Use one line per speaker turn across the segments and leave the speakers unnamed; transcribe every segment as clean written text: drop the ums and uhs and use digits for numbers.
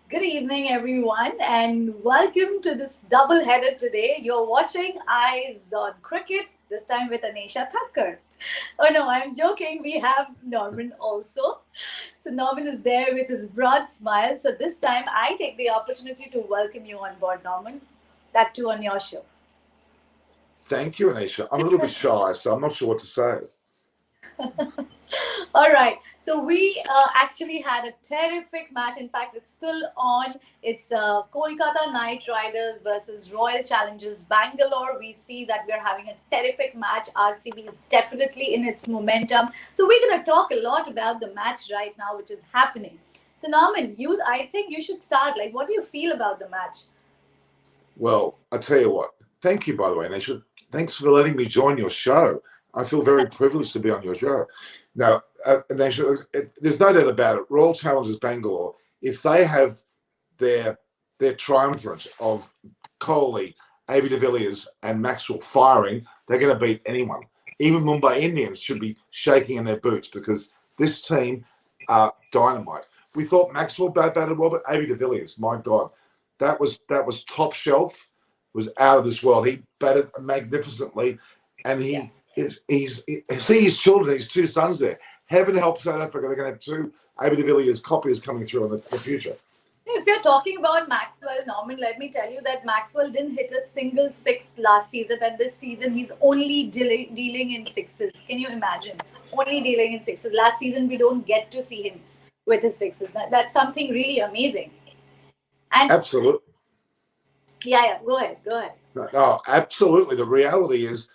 Good evening, everyone, and welcome to this double header today. You're watching Eyes on Cricket, this time with Anneysha Thakker. Oh no, I'm joking. We have Norman also. So, Norman is there with his broad smile. So, this time I take the opportunity to welcome you on board, Norman. That too on your show.
Thank you, Anisha. I'm a little bit shy, so I'm not sure what to say.
All right. So we actually had a terrific match. In fact, it's still on. It's Kolkata Knight Riders versus Royal Challengers Bangalore. We see that we're having a terrific match. RCB is definitely in its momentum. So we're going to talk a lot about the match right now, which is happening. So Norman, I think you should start. Like, what do you feel about the match?
Well, I tell you what. Thank you, by the way, Anisha. Thanks for letting me join your show. I feel very privileged to be on your show. Now, Anisha, there's no doubt about it. Royal Challengers Bangalore, if they have their triumvirate of Kohli, AB de Villiers, and Maxwell firing, they're going to beat anyone. Even Mumbai Indians should be shaking in their boots because this team are dynamite. We thought Maxwell batted well, but AB de Villiers, my God, that was top shelf. Was out of this world. He batted magnificently, and see his children, his two sons there. Heaven help South Africa. They're going to have two AB de Villiers copies coming through in the future.
If you're talking about Maxwell, Norman, let me tell you that Maxwell didn't hit a single six last season, and this season he's only dealing in sixes. Can you imagine? Only dealing in sixes. Last season we don't get to see him with his sixes. That's something really amazing. And
absolutely.
Yeah. Go ahead.
No, absolutely. The reality is,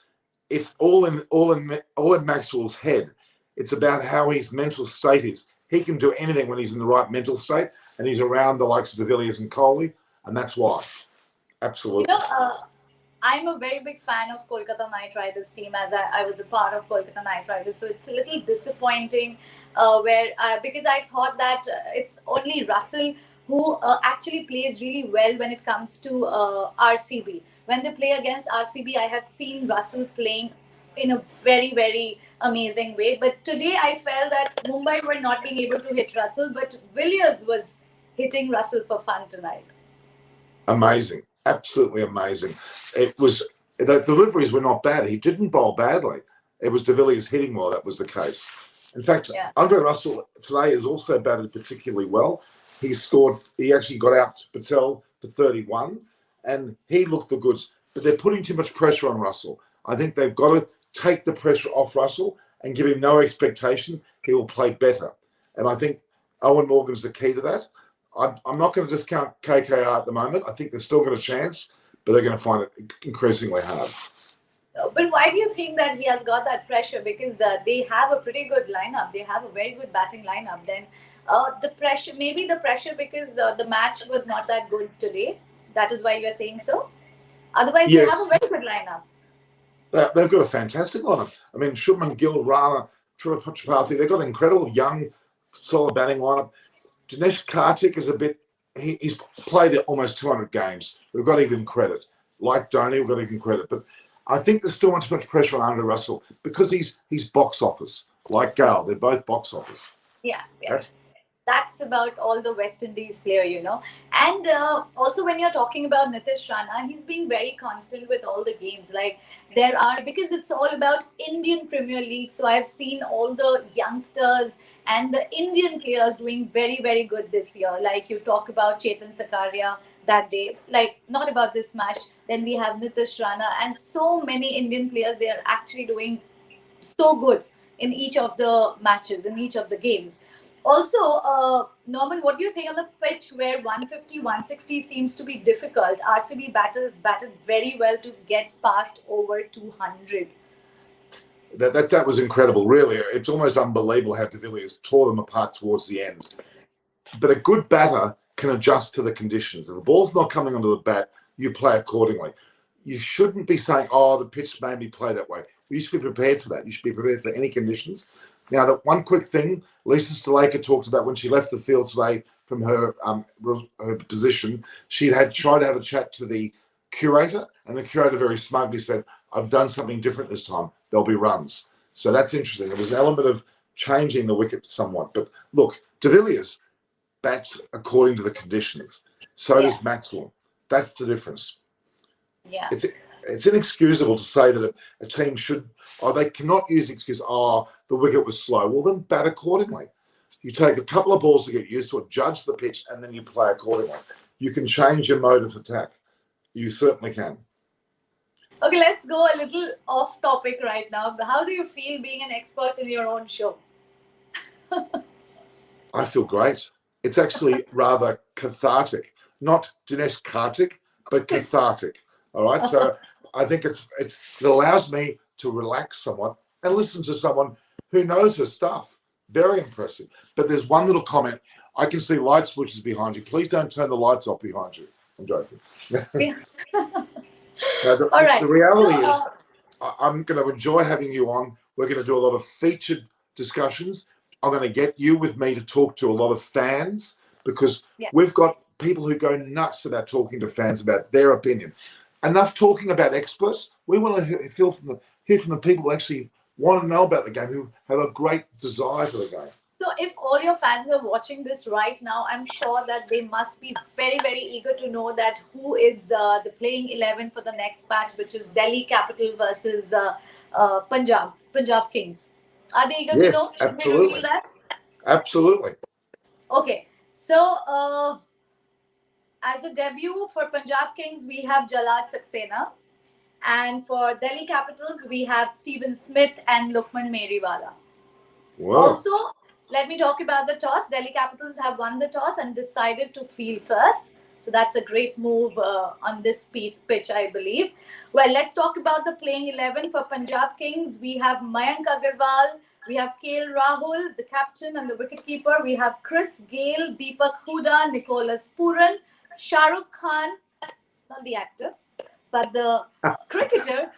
it's all in Maxwell's head. It's about how his mental state is. He can do anything when he's in the right mental state, and he's around the likes of de Villiers and Kohli, and that's why. Absolutely.
I'm a very big fan of Kolkata Knight Riders team, as I was a part of Kolkata Knight Riders. So it's a little disappointing because I thought that it's only Russell who actually plays really well when it comes to RCB. When they play against RCB, I have seen Russell playing in a very, very amazing way. But today I felt that Mumbai were not being able to hit Russell, but Villiers was hitting Russell for fun tonight.
Amazing. Absolutely amazing. It was, the deliveries were not bad. He didn't bowl badly. It was de Villiers hitting well. That was the case. In fact, Andre Russell today has also batted particularly well. He actually got out to Patel for 31, and he looked the goods. But they're putting too much pressure on Russell. I think they've got to take the pressure off Russell and give him no expectation. He will play better. And I think Owen Morgan's the key to that. I'm not going to discount KKR at the moment. I think they've still got a chance, but they're going to find it increasingly hard.
But why do you think that he has got that pressure? Because they have a pretty good lineup. They have a very good batting lineup. Then the pressure because the match was not that good today. That is why you are saying so. Otherwise, yes, they have a very good lineup.
They've got a fantastic lineup. I mean, Shubman Gill, Rana, Tripathi, they've got an incredible young, solid batting lineup. Dinesh Karthik is he's played almost 200 games. We've got to give him credit. Like Dhoni, we've got to give him credit. But I think there's still too much pressure on Andre Russell because he's box office. Like Gale, they're both box office.
Yeah. That's about all the West Indies player, And also when you're talking about Nitish Rana, he's being very constant with all the games. Like because it's all about Indian Premier League. So I've seen all the youngsters and the Indian players doing very, very good this year. Like you talk about Chetan Sakaria that day, like not about this match. Then we have Nitish Rana and so many Indian players. They are actually doing so good in each of the matches, in each of the games. Also, Norman, what do you think on the pitch where 150, 160 seems to be difficult? RCB batters batted very well to get past over 200.
That was incredible, really. It's almost unbelievable how de Villiers tore them apart towards the end. But a good batter can adjust to the conditions. If the ball's not coming onto the bat, you play accordingly. You shouldn't be saying, the pitch made me play that way. You should be prepared for that. You should be prepared for any conditions. Now, that one quick thing, Lisa Sthalekar talked about when she left the field today from her position, she'd tried to have a chat to the curator, and the curator very smugly said, I've done something different this time. There'll be runs. So that's interesting. There was an element of changing the wicket somewhat. But look, de Villiers, bats according to the conditions. So
Yeah.
does Maxwell. That's the difference.
Yeah.
It's inexcusable to say that a team should, or they cannot use the excuse, the wicket was slow. Well, then bat accordingly. You take a couple of balls to get used to it, judge the pitch, and then you play accordingly. You can change your mode of attack. You certainly can.
Okay, let's go a little off topic right now. How do you feel being an expert in your own show?
I feel great. It's actually rather cathartic. Not Dinesh Karthik, but cathartic. All right. So I think it allows me to relax somewhat and listen to someone who knows her stuff. Very impressive. But there's one little comment. I can see light switches behind you. Please don't turn the lights off behind you. I'm joking.
Yeah.
Now,
All right.
the reality is, I'm going to enjoy having you on. We're going to do a lot of featured discussions. I'm going to get you with me to talk to a lot of fans because we've got people who go nuts about talking to fans about their opinion. Enough talking about experts. We want to hear from the people who actually want to know about the game, who have a great desire for the game.
So if all your fans are watching this right now, I'm sure that they must be very, very eager to know that who is the playing 11 for the next match, which is Delhi Capital versus Punjab Kings. Are they eager to know?
Yes,
Should we
absolutely.
reveal that?
Absolutely.
Okay. So as a debut for Punjab Kings, we have Jalad Saxena. And for Delhi Capitals, we have Steven Smith and Lukman Meriwala.
Whoa.
Also, let me talk about the toss. Delhi Capitals have won the toss and decided to field first. So that's a great move on this pitch, I believe. Well, let's talk about the playing 11 for Punjab Kings. We have Mayank Agarwal, we have KL Rahul, the captain and the wicketkeeper. We have Chris Gale, Deepak Huda, Nicholas Puran, Shah Rukh Khan, not the actor, but the cricketer.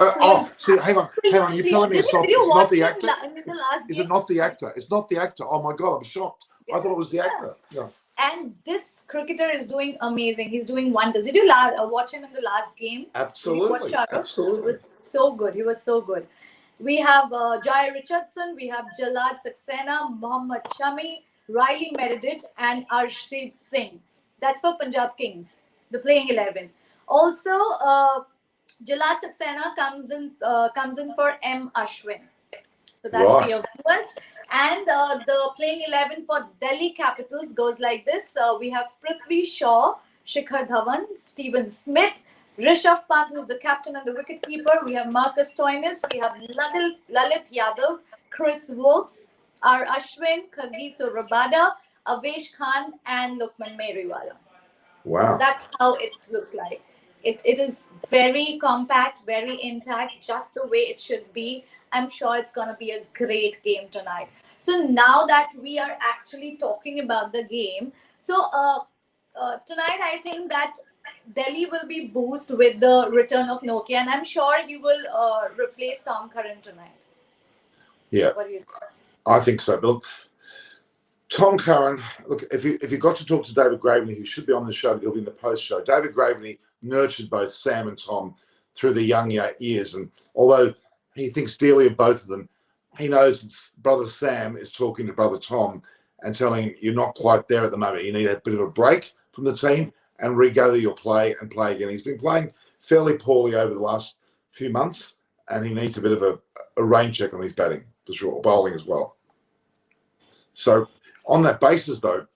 See, hang on. You're telling me it's not the actor?
In the last
Is
game?
it not the actor? It's not the actor. Oh my God, I'm shocked. I thought it was the actor. Yeah.
And this cricketer is doing amazing. He's doing wonders. Did you watch him in the last game?
Absolutely. Absolutely.
He was so good. He was so good. We have Jai Richardson. We have Jalad Saxena, Mohammad Shami, Riley Meredith, and Arshdeep Singh. That's for Punjab Kings, the playing 11. Also, Jalad Saxena comes in for M. Ashwin. So that's for your viewers. And the playing 11 for Delhi Capitals goes like this. We have Prithvi Shaw, Shikhar Dhawan, Steven Smith, Rishabh Pant, who's the captain and the wicketkeeper. We have Marcus Stoinis. We have Lalit Yadav, Chris Wilkes, R. Ashwin, Kagiso Rabada, Avesh Khan, and Lukman Meriwala.
Wow.
So that's how it looks like. It is very compact, very intact, just the way it should be. I'm sure it's going to be a great game tonight. So now that we are actually talking about the game, so tonight I think that Delhi will be boosted with the return of Nokia, and I'm sure he will replace Tom Curran tonight.
Yeah,
what do you think?
I think so. But look, Tom Curran, look, if you got to talk to David Graveney, who should be on the show, he'll be in the post show. David Graveney nurtured both Sam and Tom through the young years, and although he thinks dearly of both of them, he knows it's brother Sam is talking to brother Tom and telling him you're not quite there at the moment. You need a bit of a break from the team and regather your play and play again. He's been playing fairly poorly over the last few months, and he needs a bit of a rain check on his batting for sure, bowling as well. So on that basis, though,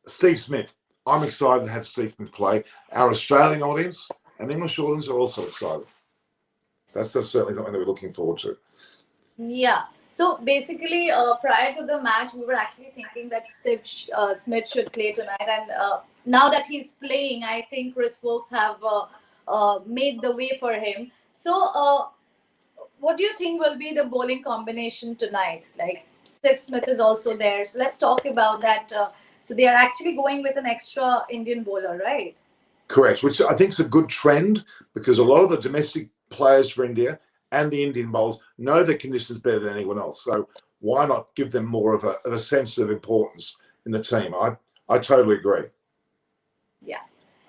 Steve Smith, I'm excited to have Steve Smith play. Our Australian audience and English audience are also excited. So that's certainly something that we're looking forward to.
Yeah. So basically, prior to the match, we were actually thinking that Steve Smith should play tonight. And now that he's playing, I think Chris Wilkes have made the way for him. So what do you think will be the bowling combination tonight? Like, Steve Smith is also there. So let's talk about that. So they are actually going with an extra Indian bowler, right?
Correct, which I think is a good trend because a lot of the domestic players for India and the Indian bowlers know the conditions better than anyone else. So why not give them more of a sense of importance in the team? I totally agree.
Yeah.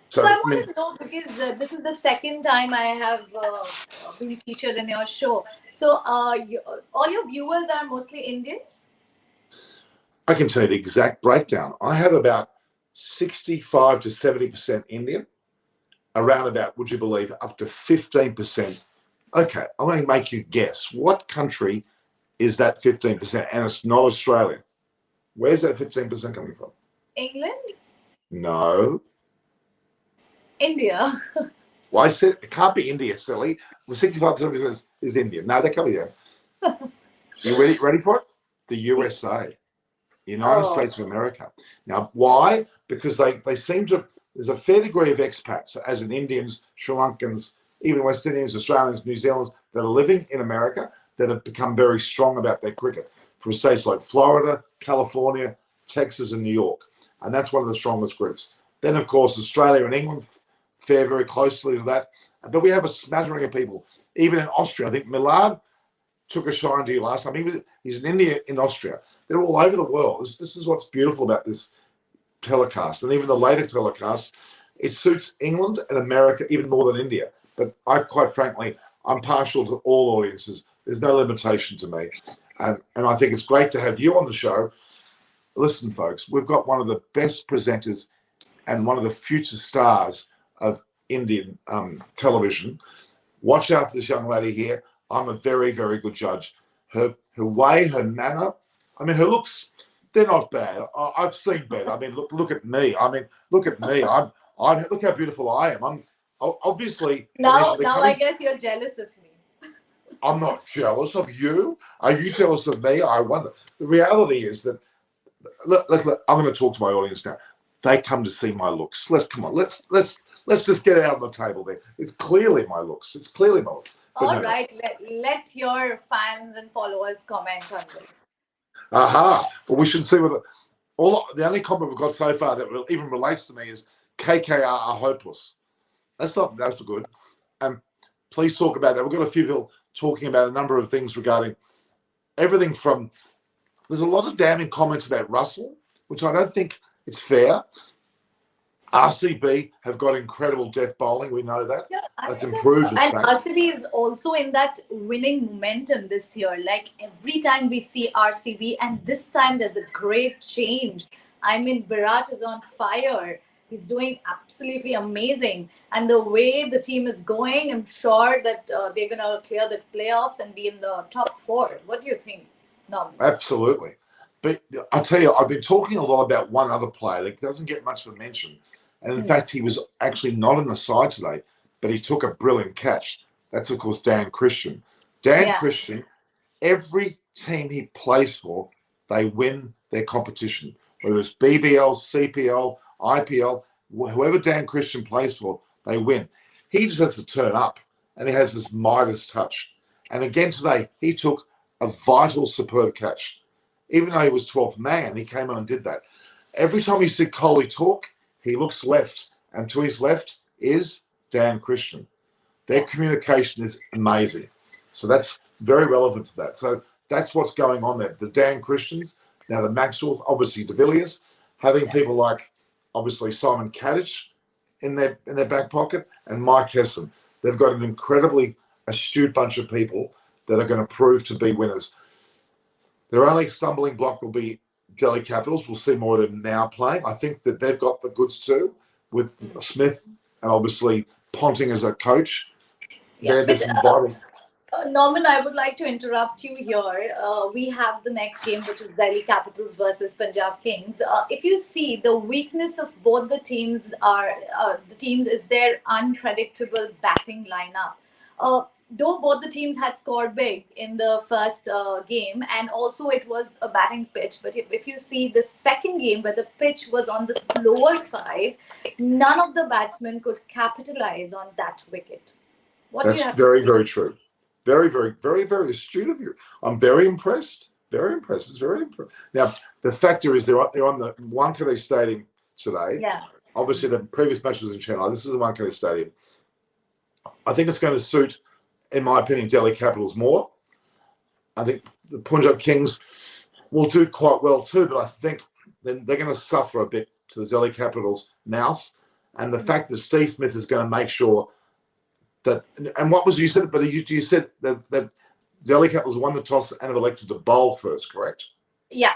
So I want to know, because this is the second time I have been featured in your show. So all your viewers are mostly Indians?
I can tell you the exact breakdown. I have about 65 to 70% Indian, around about, would you believe, up to 15%. Okay, I'm going to make you guess. What country is that 15%? And it's not Australia. Where's that 15% coming from?
England?
No.
India?
Well, I said it can't be India, silly. Well, 65% is India. No, they're coming here. You ready for it? The USA. United
Oh,
States of America. Now, why? Because they seem to, there's a fair degree of expats, as in Indians, Sri Lankans, even West Indians, Australians, New Zealanders, that are living in America that have become very strong about their cricket from states like Florida, California, Texas, and New York. And that's one of the strongest groups. Then, of course, Australia and England fare very closely to that. But we have a smattering of people. Even in Austria, I think Millard took a shine to you last time. He's in India, in Austria. They're all over the world. This is what's beautiful about this telecast. And even the later telecasts, it suits England and America even more than India. But quite frankly, I'm partial to all audiences. There's no limitation to me. And I think it's great to have you on the show. Listen, folks, we've got one of the best presenters and one of the future stars of Indian television. Watch out for this young lady here. I'm a very, very good judge. Her way, her manner, I mean, her looks, they're not bad. I've seen better. I mean, look at me. I mean, look at me. Look how beautiful I am. I'm obviously.
now I guess you're jealous of me.
I'm not jealous of you. Are you jealous of me? I wonder. The reality is that, I'm going to talk to my audience now. They come to see my looks. Let's just get it out on the table there. It's clearly my looks. It's clearly my looks.
All right, let your fans and followers comment on this.
Aha. Well, we should see what the only comment we've got so far that even relates to me is KKR are hopeless. That's good. Please talk about that. We've got a few people talking about a number of things regarding everything from, there's a lot of damning comments about Russell, which I don't think it's fair. RCB have got incredible death bowling. We know that. Yeah, that's improved.
And RCB is also in that winning momentum this year. Like every time we see RCB, and this time there's a great change. I mean, Virat is on fire. He's doing absolutely amazing. And the way the team is going, I'm sure that they're going to clear the playoffs and be in the top 4. What do you think, Norman?
Absolutely. But I'll tell you, I've been talking a lot about one other player that doesn't get much of a mention. And in fact, he was actually not in the side today, but he took a brilliant catch. That's, of course, Dan Christian. Christian, every team he plays for, they win their competition. Whether it's BBL, CPL, IPL, whoever Dan Christian plays for, they win. He just has to turn up, and he has this Midas touch. And again today, he took a vital, superb catch. Even though he was 12th man, he came on and did that. Every time you see Kohli talk, he looks left, and to his left is Dan Christian. Their communication is amazing. So that's very relevant to that. So that's what's going on there. The Dan Christians, now the Maxwell, obviously De Villiers, having people like, obviously, Simon Kadich in their back pocket, and Mike Hesson. They've got an incredibly astute bunch of people that are going to prove to be winners. Their only stumbling block will be Delhi Capitals. We'll see more of them now playing. I think that they've got the goods too, with Smith and obviously Ponting as a coach.
Yeah, Norman, I would like to interrupt you here. We have the next game, which is Delhi Capitals versus Punjab Kings. If you see, the weakness of both the teams is their unpredictable batting lineup. Though both the teams had scored big in the first game, and also it was a batting pitch, but if you see the second game where the pitch was on the slower side, none of the batsmen could capitalize on that wicket.
That's very, very true. Very, very, very, very astute of you. I'm very impressed. Very impressed. It's very impressed. Now, the factor is they're on the Wankhede Stadium today.
Yeah.
Obviously, the previous match was in Chennai. This is the Wankhede Stadium. I think it's going to suit, in my opinion, Delhi Capitals more. I think the Punjab Kings will do quite well too, but I think they're going to suffer a bit to the Delhi Capitals' mouse. And the fact that Steve Smith is going to make sure that, and what was you said? But you said that Delhi Capitals won the toss and have elected to bowl first, correct?
Yeah.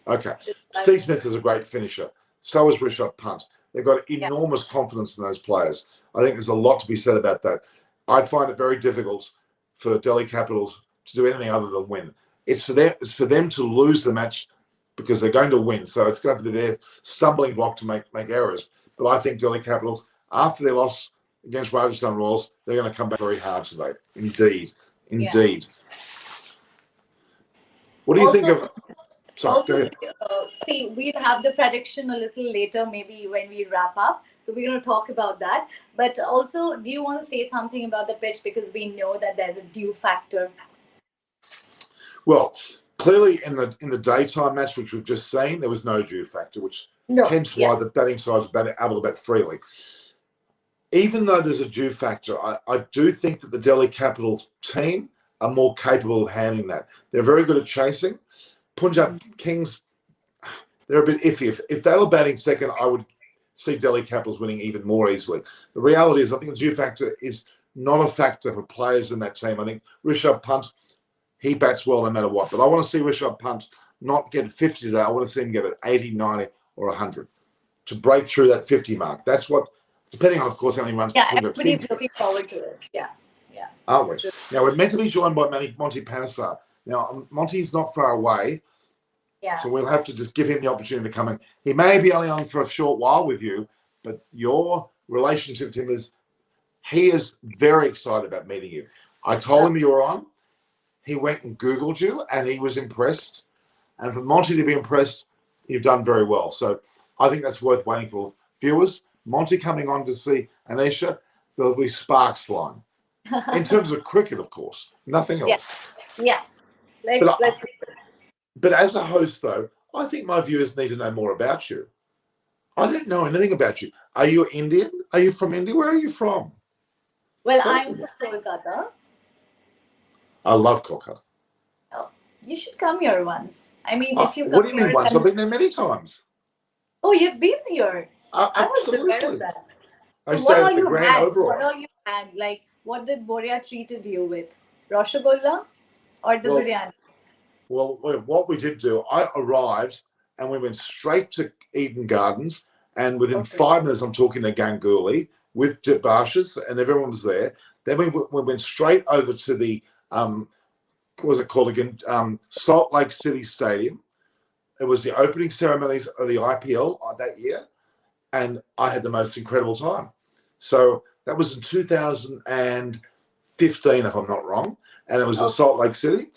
Okay. Steve Smith is a great finisher. So is Rishabh Pant. They've got enormous confidence in those players. I think there's a lot to be said about that. I find it very difficult for Delhi Capitals to do anything other than win. It's for them to lose the match because they're going to win. So it's going to be their stumbling block to make errors. But I think Delhi Capitals, after their loss against Rajasthan Royals, they're going to come back very hard today. Indeed.
Yeah.
What do you think of...
Sorry, see, we'll have the prediction a little later, maybe when we wrap up. So we're going to talk about that. But also, do you want to say something about the pitch? Because we know that there's a dew factor.
Well, clearly in the daytime match, which we've just seen, there was no dew factor, hence why the batting side was able to bat freely. Even though there's a dew factor, I do think that the Delhi Capitals team are more capable of handling that. They're very good at chasing. Punjab Kings, they're a bit iffy. If they were batting second, I would see Delhi Capitals winning even more easily. The reality is, I think the dew factor is not a factor for players in that team. I think Rishabh Pant, he bats well no matter what. But I want to see Rishabh Pant not get 50 today. I want to see him get an 80, 90, or 100 to break through that 50 mark. That's what, depending on, of course, how many runs.
Yeah, everybody's looking forward to it. Yeah.
Aren't we? Now, we're meant to be joined by Monty Panesar. Now, Monty's not far away.
Yeah.
So we'll have to just give him the opportunity to come in. He may be only on for a short while with you, but your relationship to him he is very excited about meeting you. I told him you were on. He went and Googled you, and he was impressed. And for Monty to be impressed, you've done very well. So I think that's worth waiting for. Viewers, Monty coming on to see Anneysha, there'll be sparks flying. In terms of cricket, of course, nothing else.
Yeah. Let's
But as a host, though, I think my viewers need to know more about you. I don't know anything about you. Are you Indian? Are you from India? Where are you from?
Well, I'm from Kolkata.
I love Kolkata.
Oh, you should come here once. I mean, if you come
what do you mean once? I've been there many times.
Oh, you've been here? I wasn't aware of that.
I stayed at the Grand Oberoi.
What all you had? Like, what did Boria treated you with? Rasgulla or the biryani?
Well, what we did do, I arrived and we went straight to Eden Gardens, and within 5 minutes, I'm talking to Ganguly with Debashis, and everyone was there. Then we went straight over to the, what was it called again? Salt Lake City Stadium. It was the opening ceremonies of the IPL that year, and I had the most incredible time. So that was in 2015, if I'm not wrong, and it was at Salt Lake City.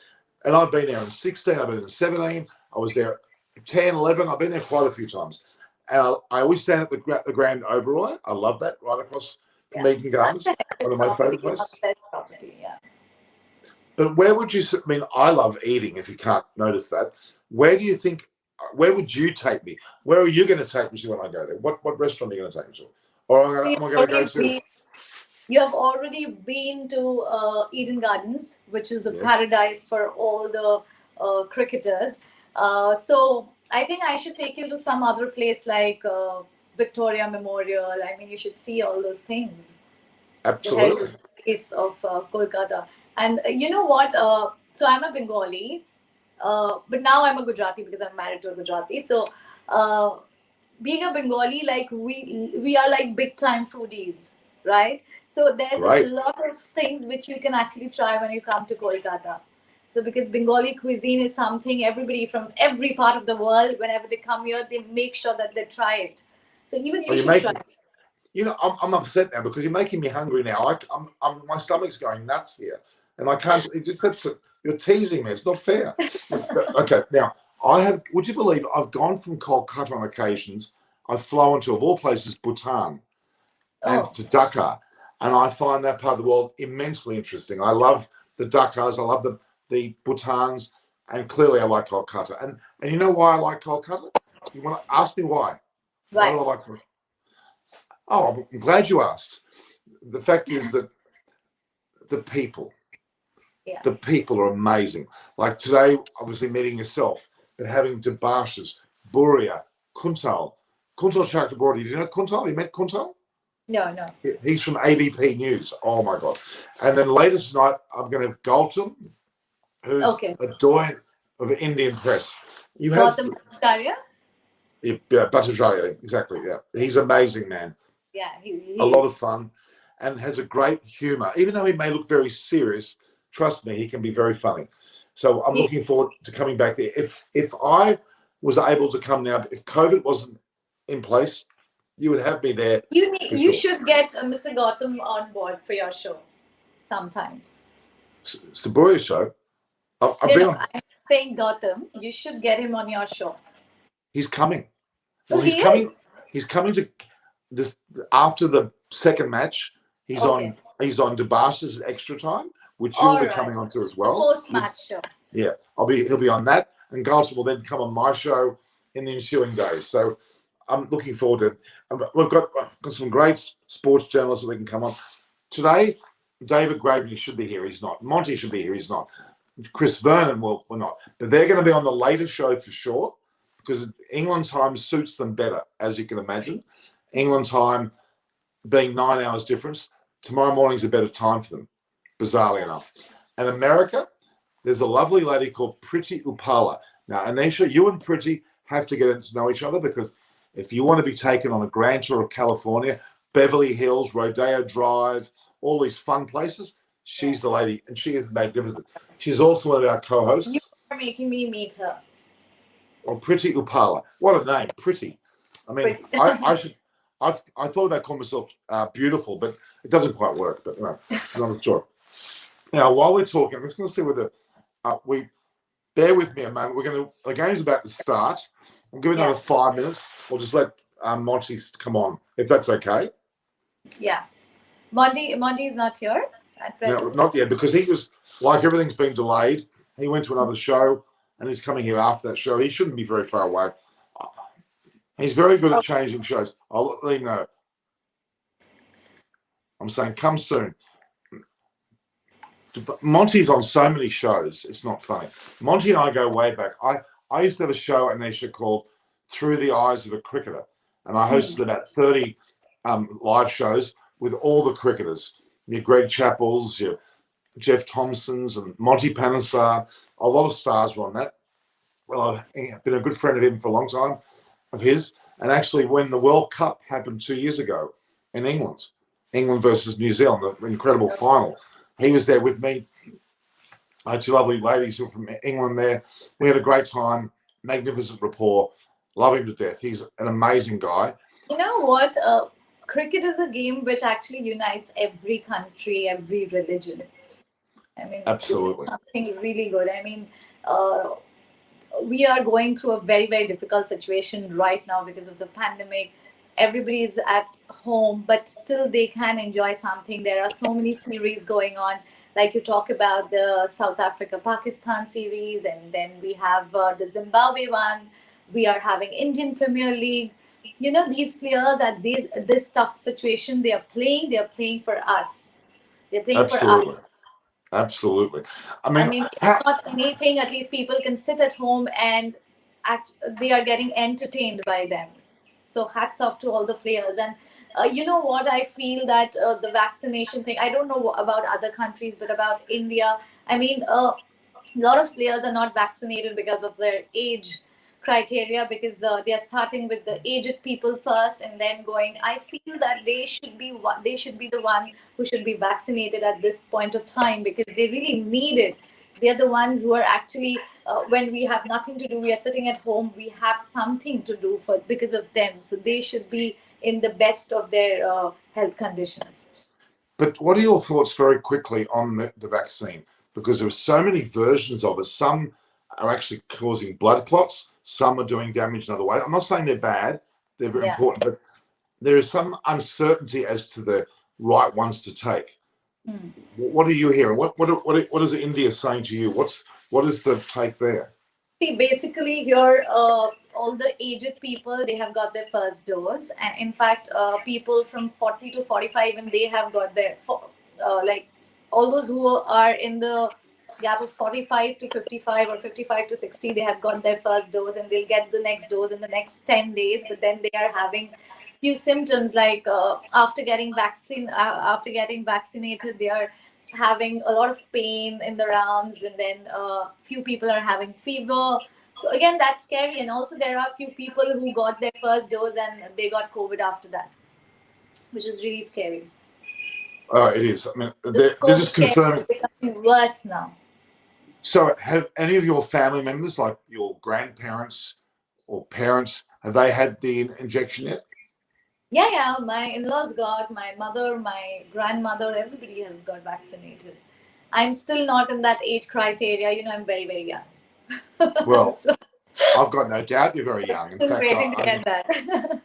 And I've been there in 16, I've been in 17, I was there 10, 11, I've been there quite a few times. And I always stand at the Grand Oberoi. I love that, right across from Eden Gardens, one of my favourite places. But where would you, I mean, I love eating, if you can't notice that. Where do you think, where would you take me? Where are you going to take me to when I go there? What restaurant are you going to take me to? Or am I going to go to...
You have already been to Eden Gardens, which is a paradise for all the cricketers. So I think I should take you to some other place like Victoria Memorial. I mean, you should see all those things.
Absolutely.
The heritage place of Kolkata. And you know what? So I'm a Bengali, but now I'm a Gujarati because I'm married to a Gujarati. So being a Bengali, like we are like big time foodies. Right? So there's a lot of things which you can actually try when you come to Kolkata. So because Bengali cuisine is something everybody from every part of the world, whenever they come here, they make sure that they try it. So even you should try it.
You know, I'm upset now because you're making me hungry now. My stomach's going nuts here. And I can't, you're teasing me. It's not fair. Okay, now, would you believe I've gone from Kolkata on occasions. I've flown to, of all places, Bhutan. And to Dhaka, and I find that part of the world immensely interesting. I love the Dhakas, I love the Bhutans, and clearly I like Kolkata. And you know why I like Kolkata? You want to ask me why? Why do I like Kolkata? Oh, I'm glad you asked. The fact is that the people are amazing. Like today, obviously meeting yourself, but having Debashis, Buria, Kuntal Chakraborty. Did you know Kuntal? You met Kuntal?
No.
He's from ABP News. Oh, my God. And then later tonight, I'm going to have Galton, who's a doyen of the Indian press. You have
Gautam Bhattacharya.
yeah, Bhattacharya, exactly. Yeah, he's an amazing man.
Yeah,
A
he
lot
is.
of fun, and has a great humour. Even though he may look very serious, trust me, he can be very funny. So I'm
He,
looking forward to coming back there. If I was able to come now, if COVID wasn't in place, you would have me there for
you
sure.
should get Mr. Gautam on board for your show sometime.
It's the Boyer show. I've
No,
been
no,
on.
I'm saying Gautam. You should get him on your show.
He's coming.
Oh,
Well, he's
he is.
coming. He's coming to this after the second match. He's
Okay.
on. He's on DeBarce's extra time, which you'll
All
be
right.
coming on to as
The
well.
post-match show.
Yeah, He'll be on that, and Galton will then come on my show in the ensuing days. So I'm looking forward to it. We've got some great sports journalists that we can come on today. David Gravely should be here. He's not. Monty should be here. He's not. Chris Vernon will not. But they're going to be on the later show for sure because England time suits them better, as you can imagine. England time being 9 hours difference, tomorrow morning's a better time for them, bizarrely enough. And America, there's a lovely lady called Priti Upala. Now, Anneysha, you and Priti have to get to know each other because if you want to be taken on a grand tour of California, Beverly Hills, Rodeo Drive, all these fun places, she's the lady, and she is magnificent. She's also one of our
You
co-hosts.
are making me meet her.
Or Priti Upala. What a name, Priti. I mean,
Pretty.
I thought about calling myself beautiful, but it doesn't quite work. But it's another story. Now, while we're talking, I'm just going to see whether we bear with me a moment. The game's about to start. We'll give it another 5 minutes. We'll just let Monty come on, if that's okay.
Yeah. Monty is not here at
No,
present.
not yet, because he was like everything's been delayed. He went to another show, and he's coming here after that show. He shouldn't be very far away. He's very good at changing shows. I'll let him know. I'm saying, come soon. Monty's on so many shows, it's not funny. Monty and I go way back. I used to have a show at Anneysha called Through the Eyes of a Cricketer, and I hosted about 30 live shows with all the cricketers. Your Greg Chappells, your Jeff Thompsons, and Monty Panesar. A lot of stars were on that. Well, I've been a good friend of him for a long time, of his. And actually, when the World Cup happened 2 years ago in England versus New Zealand, the incredible final, he was there with me. I had two lovely ladies who were from England there. We had a great time, magnificent rapport, love him to death. He's an amazing guy.
You know what? Cricket is a game which actually unites every country, every religion. I mean,
Absolutely.
this is something really good. I mean, we are going through a very, very difficult situation right now because of the pandemic. Everybody is at home, but still they can enjoy something. There are so many series going on. Like you talk about the South Africa Pakistan series, and then we have the Zimbabwe one. We are having Indian Premier League. You know, these players at this tough situation, they are playing for us. They're playing for
Absolutely.
us.
Absolutely.
I mean, if not anything, at least people can sit at home and they are getting entertained by them. So hats off to all the players. And you know what? I feel that the vaccination thing, I don't know about other countries, but about India, I mean, a lot of players are not vaccinated because of their age criteria, because they are starting with the aged people first and then going. I feel that they should be the one who should be vaccinated at this point of time, because they really need it. They're the ones who are actually, when we have nothing to do, we are sitting at home, we have something to do for because of them, so they should be in the best of their health conditions.
But what are your thoughts very quickly on the vaccine? Because there are so many versions of it. Some are actually causing blood clots. Some are doing damage in other ways. I'm not saying they're bad. They're very important. But there is some uncertainty as to the right ones to take. What are you hearing? What is India saying to you? What is the take there?
See, basically here, all the aged people, they have got their first dose, and in fact, people from 40 to 45, and they have got their like all those who are in the gap of 45 to 55 or 55 to 60, they have got their first dose, and they'll get the next dose in the next 10 days. But then they are having few symptoms like after getting vaccinated, they are having a lot of pain in the arms, and then few people are having fever. So again, that's scary. And also, there are few people who got their first dose and they got COVID after that, which is really scary.
Oh, it is. I mean,
The
they're
COVID
just
scare is
confirming.
becoming worse now.
So, have any of your family members, like your grandparents or parents, have they had the injection yet?
Yeah, yeah. My in-laws got, my mother, my grandmother, everybody has got vaccinated. I'm still not in that age criteria. I'm very, very young.
Well,
So
I've got no doubt you're very
I'm
young. In
still
fact,
waiting to get that.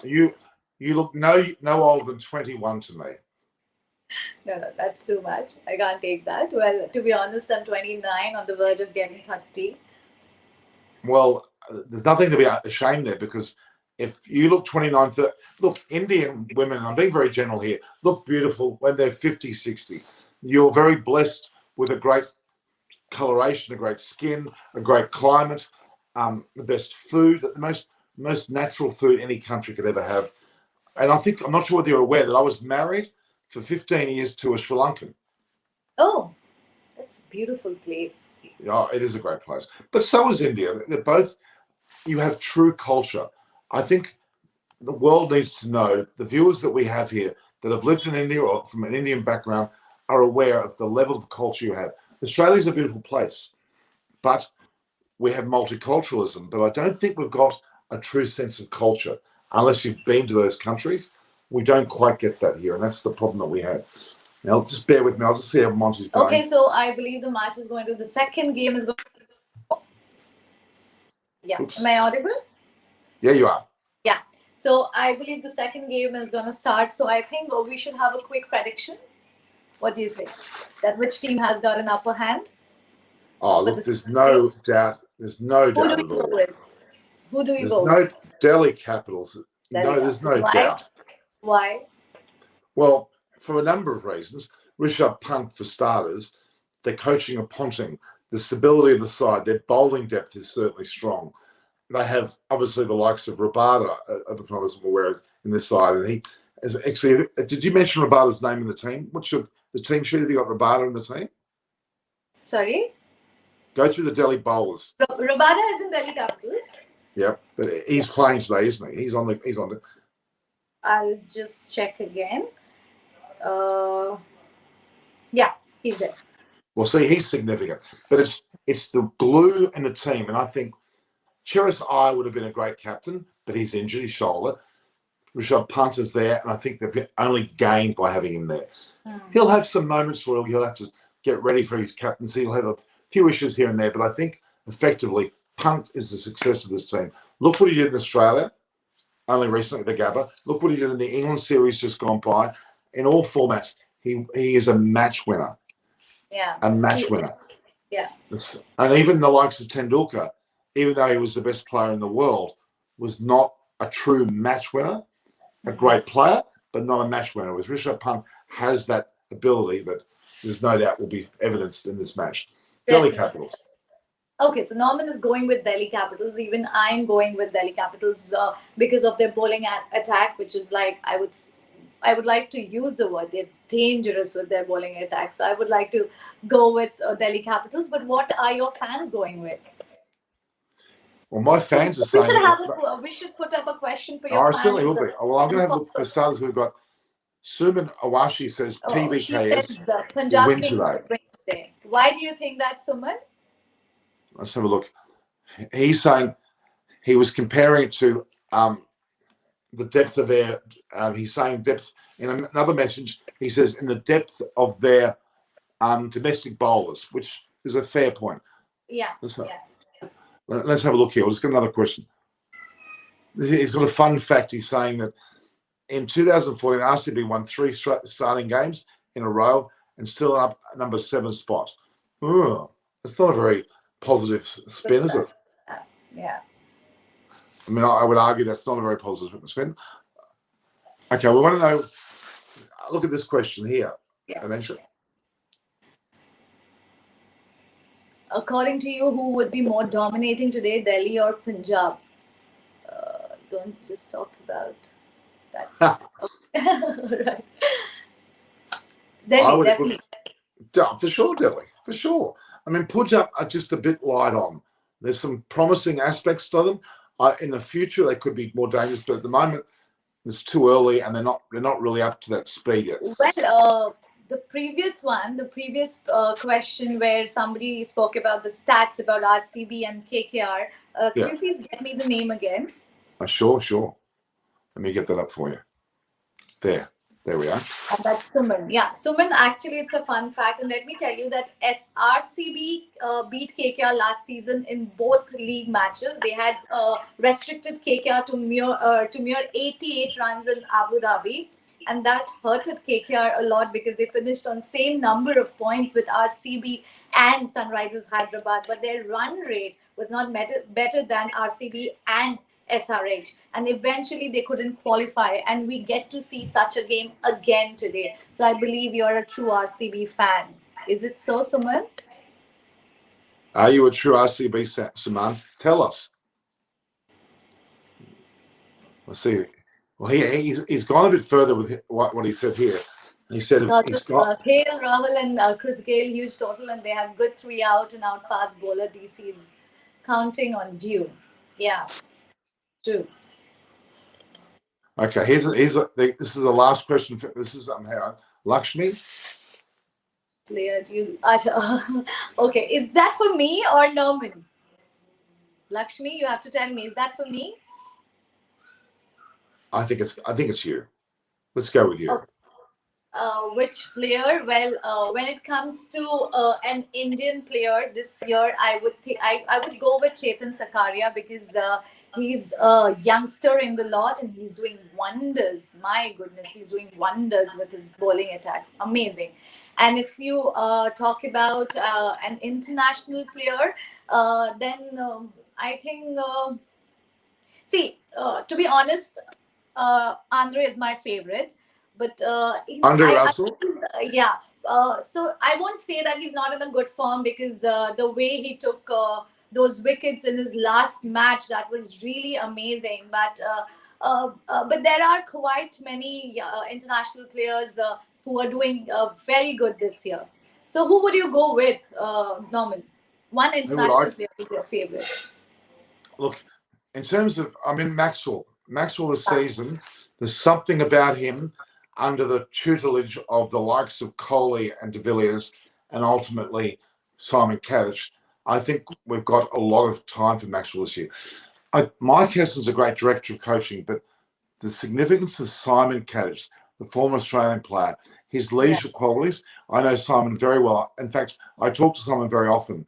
you look no older than 21 to me.
No, no, that's too much. I can't take that. Well, to be honest, I'm 29, on the verge of getting 30.
Well, there's nothing to be ashamed there, because if you look 29, 30, look, Indian women, I'm being very general here, look beautiful when they're 50, 60. You're very blessed with a great coloration, a great skin, a great climate, the best food, the most natural food any country could ever have. And I'm not sure whether you're aware that I was married for 15 years to a Sri Lankan.
Oh, that's a beautiful place.
Yeah, it is a great place. But so is India. They're both, you have true culture. I think the world needs to know, the viewers that we have here that have lived in India or from an Indian background are aware of the level of culture you have. Australia is a beautiful place, but we have multiculturalism. But I don't think we've got a true sense of culture unless you've been to those countries. We don't quite get that here, and that's the problem that we have. Now, just bear with me. I'll just see how Monty's going.
Okay, so I believe the match is going to, the second game is going. Yeah.
Oops.
Am I audible?
Yeah, you are.
Yeah. So I believe the second game is going to start. So I think we should have a quick prediction. What do you say? That which team has got an upper hand?
Oh, look, there's no doubt. There's no
Who do
doubt
we
at
go
all.
with? Who do we
There's
go
no
with?
Delhi Capitals.
Delhi
No, there's no
Capitals. Why?
doubt.
Why?
Well, for a number of reasons. Rishabh Pant, for starters, their coaching and punting, the stability of the side, their bowling depth is certainly strong. They have obviously the likes of Rabada, if I was aware, in this side, and he is actually. Did you mention Rabada's name in the team? What's the team sheet? Have you got Rabada in the team?
Sorry?
Go through the Delhi bowlers.
Rabada is in Delhi Capitals.
Yep, but he's playing today, isn't he? He's on the.
I'll just check again. Yeah, he's there.
Well, see, he's significant, but it's the glue in the team, and I think Cheris I would have been a great captain, but he's injured his shoulder. Rishabh Pant is there, and I think they've only gained by having him there. He'll have some moments where he'll have to get ready for his captaincy. He'll have a few issues here and there, but I think effectively Pant is the success of this team. Look what he did in Australia only recently, the Gabba. Look what he did in the England series just gone by. In all formats, he is a match winner.
Yeah.
A match winner.
Yeah.
And even the likes of Tendulkar, even though he was the best player in the world, was not a true match winner. A great player, but not a match winner. With Rishabh Pant has that ability that there's no doubt will be evidenced in this match. Delhi Capitals.
Okay, so Norman is going with Delhi Capitals. Even I'm going with Delhi Capitals because of their bowling attack, which is like I would like to use the word. They're dangerous with their bowling attack. So I would like to go with Delhi Capitals. But what are your fans going with?
Well, my fans are saying
we should put up a question for your fans.
I certainly will be. Well, I'm going to have a look for starters. We've got Suman Awashi says PBKS
she says, Punjab
win
Kings
today.
will win today. Why do you think that, Suman?
Let's have a look. He's saying he was comparing it to the depth of their. He's saying depth in another message. He says in the depth of their domestic bowlers, which is a fair point.
Yeah.
Let's have a look here. We'll just get another question. He's got a fun fact. He's saying that in 2014, RCB won 3 starting games in a row and still up number 7 spot. Ooh, that's not a very positive spin, is it?
Yeah.
I mean, I would argue that's not a very positive spin. Okay, we want to know. Look at this question here, Anneysha.
According to you, who would be more dominating today, Delhi or Punjab? Don't just talk about that. Right.
I
Delhi,
would,
definitely.
for sure, Delhi, for sure. I mean, Punjab are just a bit light on. There's some promising aspects to them. In the future, they could be more dangerous, but at the moment, it's too early, and they're not really up to that speed yet.
Well, the previous one, the previous question where somebody spoke about the stats about RCB and KKR, could
Yeah,
you please get me the name again?
sure, sure. Let me get that up for you. There we are.
That's Suman. Yeah, Suman, actually, it's a fun fact. And let me tell you that SRCB beat KKR last season in both league matches. They had restricted KKR to mere 88 runs in Abu Dhabi. And that hurted KKR a lot because they finished on same number of points with RCB and Sunrisers Hyderabad. But their run rate was not better than RCB and SRH, and eventually they couldn't qualify. And we get to see such a game again today. So I believe you're a true RCB fan. Is it so, Suman?
Are you a true RCB Saman? Tell us. Let's see. Well, he's gone a bit further with what he said here. He said he's got
Hale, Rahul, and Chris Gale, huge total, and they have good 3 out and out fast bowler. DC is counting on Dew. Yeah, true.
okay. This is the last question. This is Lakshmi.
Player Dew. Okay, is that for me or Norman? Lakshmi, you have to tell me. Is that for me?
I think it's you. Let's go with you.
Okay. Which player? Well, when it comes to an Indian player this year, I would think I would go with Chetan Sakaria because he's a youngster in the lot and he's doing wonders. My goodness, he's doing wonders with his bowling attack. Amazing. And if you talk about an international player, then I think. See, to be honest, Andre is my favorite, but
Andre Russell.
yeah. So I won't say that he's not in a good form because the way he took those wickets in his last match, that was really amazing. But there are quite many international players who are doing very good this year. So who would you go with, Norman? One international player is your favorite.
Look, in terms of, Maxwell. Maxwell this season, there's something about him under the tutelage of the likes of Kohli and de Villiers and ultimately Simon Kadich. I think we've got a lot of time for Maxwell this year. Mike Hesson's a great director of coaching, but the significance of Simon Kadich, the former Australian player, his leadership qualities, I know Simon very well. In fact, I talk to Simon very often,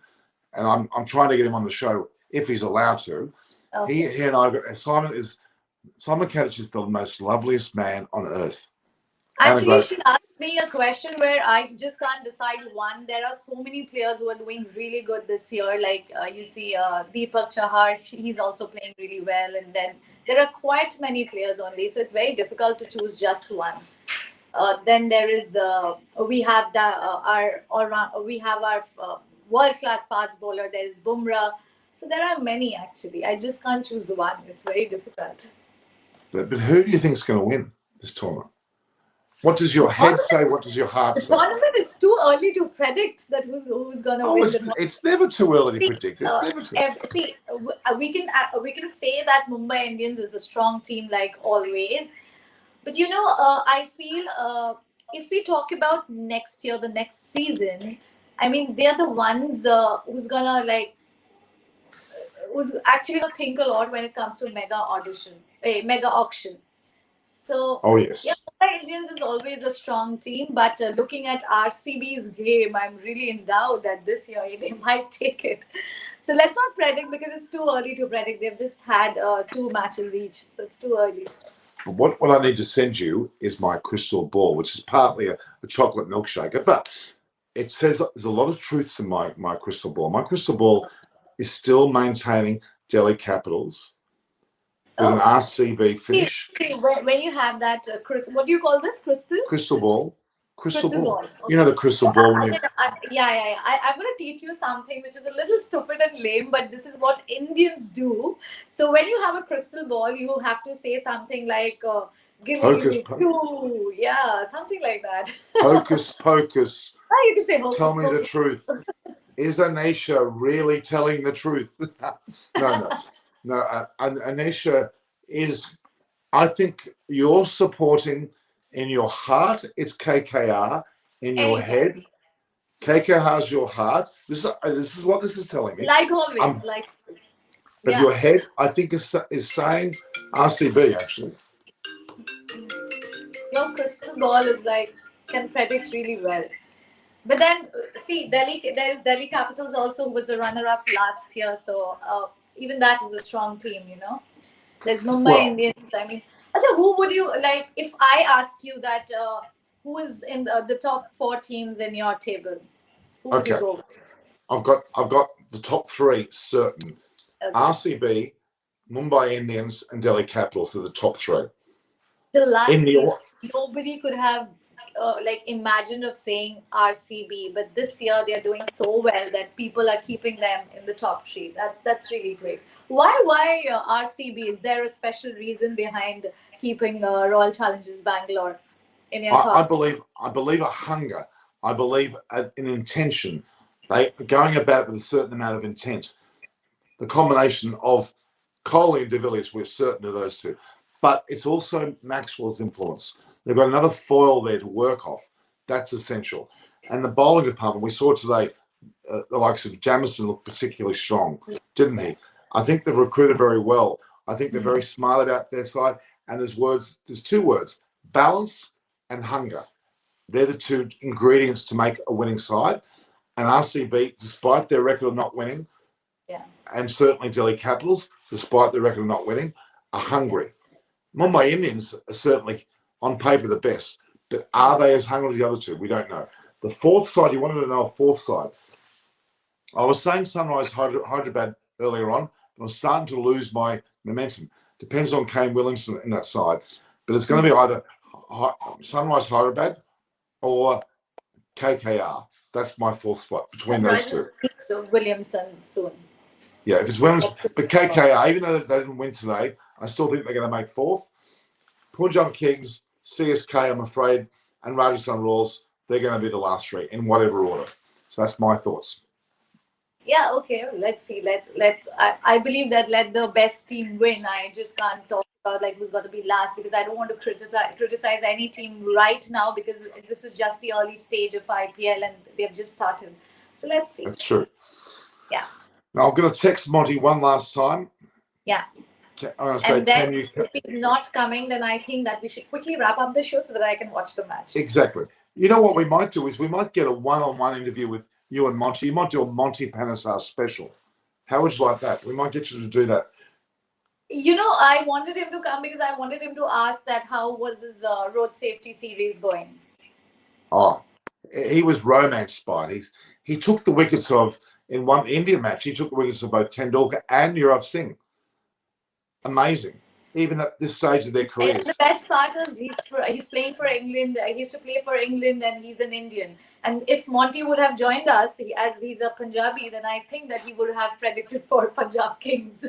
and I'm trying to get him on the show if he's allowed to. Okay. He and I, Simon Kadich is the most loveliest man on earth.
Actually, she asked me a question where I just can't decide one. There are so many players who are doing really good this year. Like you see Deepak Chahar, he's also playing really well. And then there are quite many players only. So it's very difficult to choose just one. Then there is, we have our world-class fast bowler. There is Bumrah. So there are many actually. I just can't choose one. It's very difficult.
But who do you think is going to win this tournament? What does your head say? What does your heart say?
The tournament, it's too early to predict that who's going to win the tournament.
It's never too early to predict. It's never too
early. We can say that Mumbai Indians is a strong team like always. But I feel if we talk about next year, the next season, I mean, they're the ones who's actually gonna think a lot when it comes to mega auction. So,
yes.
Yeah, Mumbai Indians is always a strong team, but looking at RCB's game, I'm really in doubt that this year they might take it. So let's not predict because it's too early to predict. They've just had 2 matches each, so it's too early.
What I need to send you is my crystal ball, which is partly a chocolate milkshaker, but it says there's a lot of truths in my crystal ball. My crystal ball is still maintaining Delhi Capitals with an RCB finish.
See, when you have that, what do you call this? Crystal?
Crystal ball. Crystal
Crystal
ball.
ball.
You know
Okay.
the crystal
So
ball when you.
I'm going to teach you something which is a little stupid and lame, but this is what Indians do. So when you have a crystal ball, you have to say something like "Gimme,
Hocus
gimme
pocus.
two," yeah, something like that.
Hocus pocus.
You can say
Tell
hocus
me the
pocus.
truth. Is Anneysha really telling the truth? No. Anneysha is. I think you're supporting in your heart. It's KKR. In your
Anytime,
head, KKR's your heart. This is what this is telling me.
like always,
Um,
like always.
but
Yeah.
your head, I think, is saying RCB actually.
Your crystal ball is like can predict really well. But then, see, there is Delhi Capitals also, who was the runner-up last year. So even that is a strong team, you know. There's Mumbai
Well,
Indians. I mean, Acha, who would you like if I ask you that? Who is in the top four teams in your table? Who would you
okay.
go with?
I've got the top three certain.
Okay.
RCB, Mumbai Indians, and Delhi Capitals are the top three.
The
In
last
the
season, nobody could have like imagined of saying RCB, but this year they are doing so well that people are keeping them in the top three. That's really great. Why RCB? Is there a special reason behind keeping Royal Challengers Bangalore in your
I
top?
believe a hunger. I believe an intention. They are going about with a certain amount of intent. The combination of Kohli and De Villiers, we're certain of those two. But it's also Maxwell's influence. They've got another foil there to work off. That's essential. And the bowling department, we saw today, the likes of Jamison looked particularly strong, didn't he? I think they've recruited very well. I think they're very smart about their side. And there's two words, balance and hunger. They're the two ingredients to make a winning side. And RCB, despite their record of not winning,
Yeah.
and certainly Delhi Capitals, despite their record of not winning, are hungry. Mumbai Indians are certainly on paper the best, but are they as hungry as the other two? We don't know. The fourth side, you wanted to know a fourth side. I was saying Sunrise Hyderabad earlier on, but I'm starting to lose my momentum. Depends on Kane Williamson in that side, but it's going to be either Sunrise Hyderabad or KKR. That's my fourth spot between those
Sunrisers
two.
need Williamson soon.
Yeah, if it's Williams, but KKR, even though they didn't win today, I still think they're going to make fourth. Punjab Kings, CSK, I'm afraid, and Rajasthan Royals, they're going to be the last three in whatever order. So that's my thoughts.
Yeah, okay. Let's see. I believe that let the best team win. I just can't talk about like who's got to be last because I don't want to criticize any team right now because this is just the early stage of IPL and they've just started. So let's see.
That's true.
Yeah.
Now I'm going to text Monty one last time.
Yeah.
I'm going to say,
And then
can you?
if he's not coming, then I think that we should quickly wrap up the show so that I can watch the match.
Exactly. You know what we might do is we might get a one-on-one interview with you and Monty. You might do a Monty Panesar special. How would you like that? We might get you to do that.
You know, I wanted him to come because I wanted him to ask that how was his road safety series going.
Oh, he was romanced by it. He took the wickets of in one Indian match. He took the wickets of both Tendulkar and Yuvraj Singh. Amazing, even at this stage of their
And
careers.
the best part is he's playing for England. He used to play for England, and he's an Indian. And if Monty would have joined us, as he's a Punjabi, then I think that he would have predicted for Punjab Kings.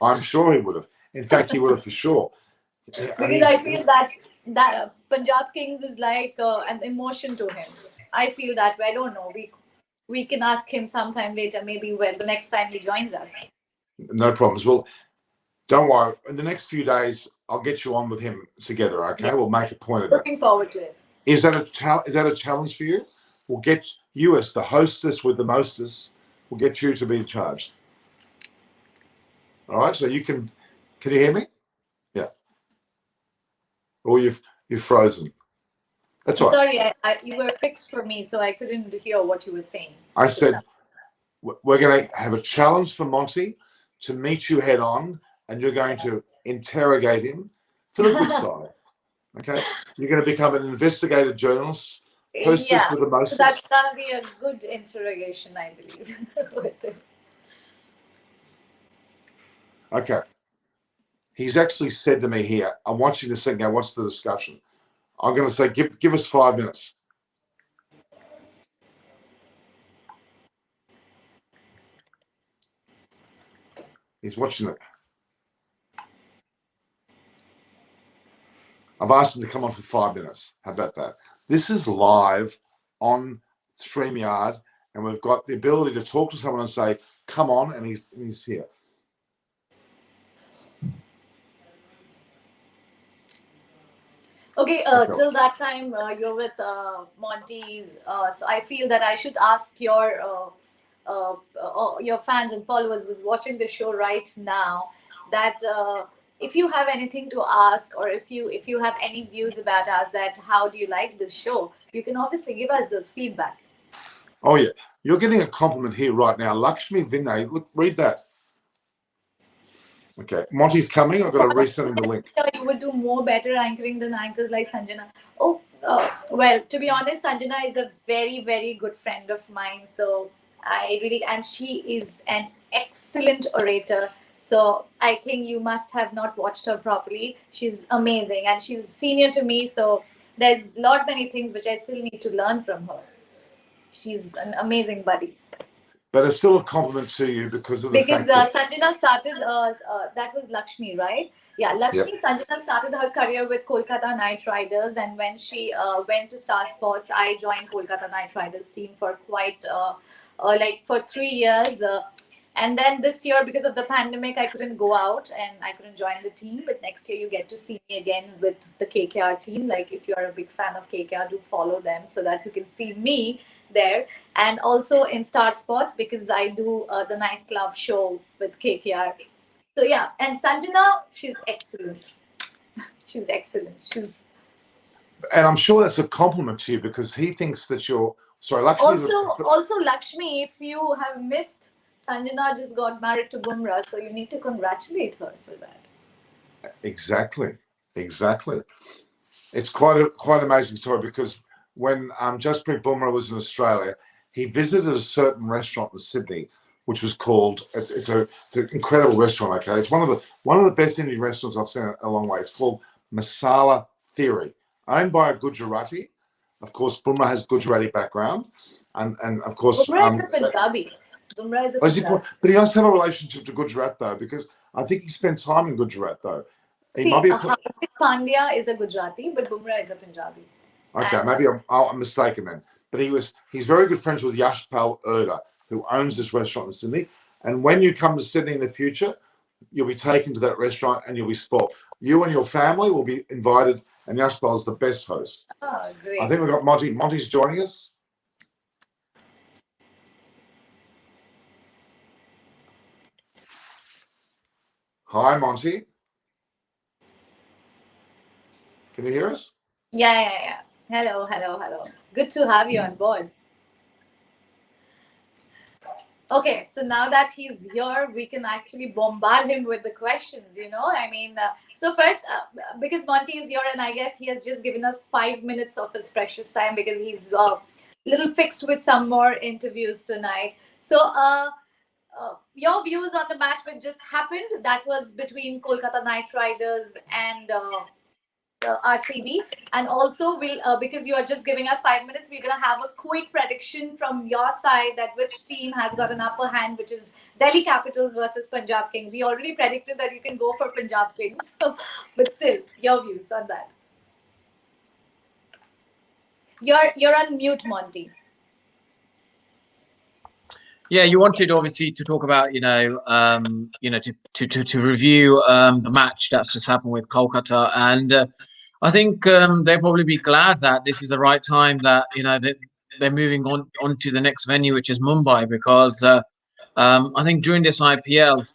I'm sure he would have. In fact, he would have for sure.
Because I feel that Punjab Kings is like an emotion to him. I feel that way. I don't know. We can ask him sometime later, maybe when the next time he joins us.
No problems. Well, don't worry. In the next few days, I'll get you on with him together. Okay,
Yeah.
we'll make a point of that.
Looking forward to it.
Is that a challenge for you? We'll get you as the hostess with the mostess. We'll get you to be in charge. All right. So you can you hear me? Yeah. Or you've frozen. That's
I'm
right.
sorry, you were fixed for me, so I couldn't hear what you were saying.
I said we're going to have a challenge for Monty to meet you head on, and you're going to interrogate him for the good side. Okay, you're going to become an investigative journalist, hostess
Yeah,
with the
so
mostest.
that's gonna be a good interrogation, I believe. With it.
Okay, he's actually said to me here, "I want you to sing. I watch the discussion." I'm going to say, give us 5 minutes. He's watching it. I've asked him to come on for 5 minutes. How about that? This is live on StreamYard, and we've got the ability to talk to someone and say, come on, and he's here.
Okay, till that time, you're with Monty, so I feel that I should ask your fans and followers who's watching the show right now that if you have anything to ask, or if you have any views about us, that how do you like this show, you can obviously give us those feedback.
Oh yeah, you're getting a compliment here right now. Lakshmi Vinay, look, read that. Okay, Monty's coming. I've got to resend him the link.
You would do more better anchoring than anchors like Sanjana. Oh, well, to be honest, Sanjana is a very, very good friend of mine. So and she is an excellent orator. So I think you must have not watched her properly. She's amazing, and she's senior to me. So there's many things which I still need to learn from her. She's an amazing buddy.
But it's still a compliment to you because of the fact that
Sanjana started, that was Lakshmi, right? Yeah, Lakshmi. Yep. Sanjana started her career with Kolkata Knight Riders, and when she went to Star Sports, I joined Kolkata Knight Riders team for quite for 3 years. And then this year, because of the pandemic, I couldn't go out and I couldn't join the team. But next year, you get to see me again with the KKR team. Like, if you're a big fan of KKR, do follow them so that you can see me there. And also in Star Sports, because I do the nightclub show with KKR. So yeah, and Sanjana, she's excellent. She's excellent.
And I'm sure that's a compliment to you because he thinks that you're sorry. Lakshmi
also Lakshmi, if you have missed, Sanjana just got married to Bumrah, so you need to congratulate her for that.
Exactly. It's quite an amazing story because when Jasprit Bumrah was in Australia, he visited a certain restaurant in Sydney, which was called. It's an incredible restaurant. Okay, it's one of the best Indian restaurants I've seen in a long way. It's called Masala Theory, owned by a Gujarati. Of course, Bumrah has Gujarati background, and of course,
Bumrah is a Punjabi. Bumrah is a Punjabi.
But he has to have a relationship to Gujarat though, because I think he spent time in Gujarat though.
Hardik Pandya is a Gujarati, but Bumrah is a Punjabi.
Okay, maybe I'm mistaken then. But he's very good friends with Yashpal Erda, who owns this restaurant in Sydney. And when you come to Sydney in the future, you'll be taken to that restaurant and you'll be spoiled. You and your family will be invited, and Yashpal is the best host.
Oh, great.
I think we've got Monty. Monty's joining us. Hi, Monty. Can you hear us?
Yeah. Hello. Good to have you on board. Okay, so now that he's here, we can actually bombard him with the questions, I mean, so first, because Monty is here, and I guess he has just given us 5 minutes of his precious time because he's a little fixed with some more interviews tonight. So your views on the match which just happened, that was between Kolkata Knight Riders and RCB, and also we'll because you are just giving us 5 minutes, we're going to have a quick prediction from your side that which team has got an upper hand, which is Delhi Capitals versus Punjab Kings. We already predicted that you can go for Punjab Kings, but still, your views on that. You're on mute, Monty.
Yeah, you wanted obviously to talk about, to review the match that's just happened with Kolkata, and I think they'll probably be glad that this is the right time that they're moving on to the next venue, which is Mumbai, because I think during this IPL,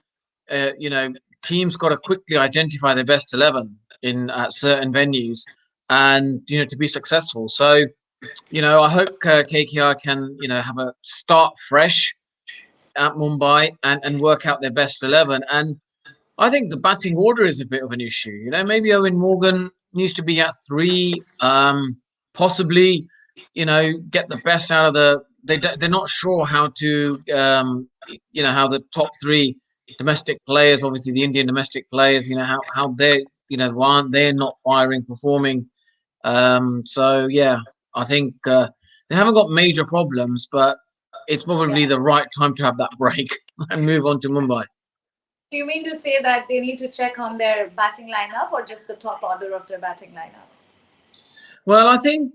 teams got to quickly identify their best 11 at certain venues, and to be successful. So I hope KKR can have a start fresh at Mumbai and work out their best 11. And I think the batting order is a bit of an issue. Maybe Owen Morgan needs to be at 3, possibly, get the best out of they're not sure how to, how the top 3 domestic players, obviously the Indian domestic players, how they, why aren't they not firing, performing? So, yeah, I think they haven't got major problems, but it's probably the right time to have that break and move on to Mumbai.
Do you mean to say that they need to check on their batting lineup or just the top order of their batting lineup?
Well, I think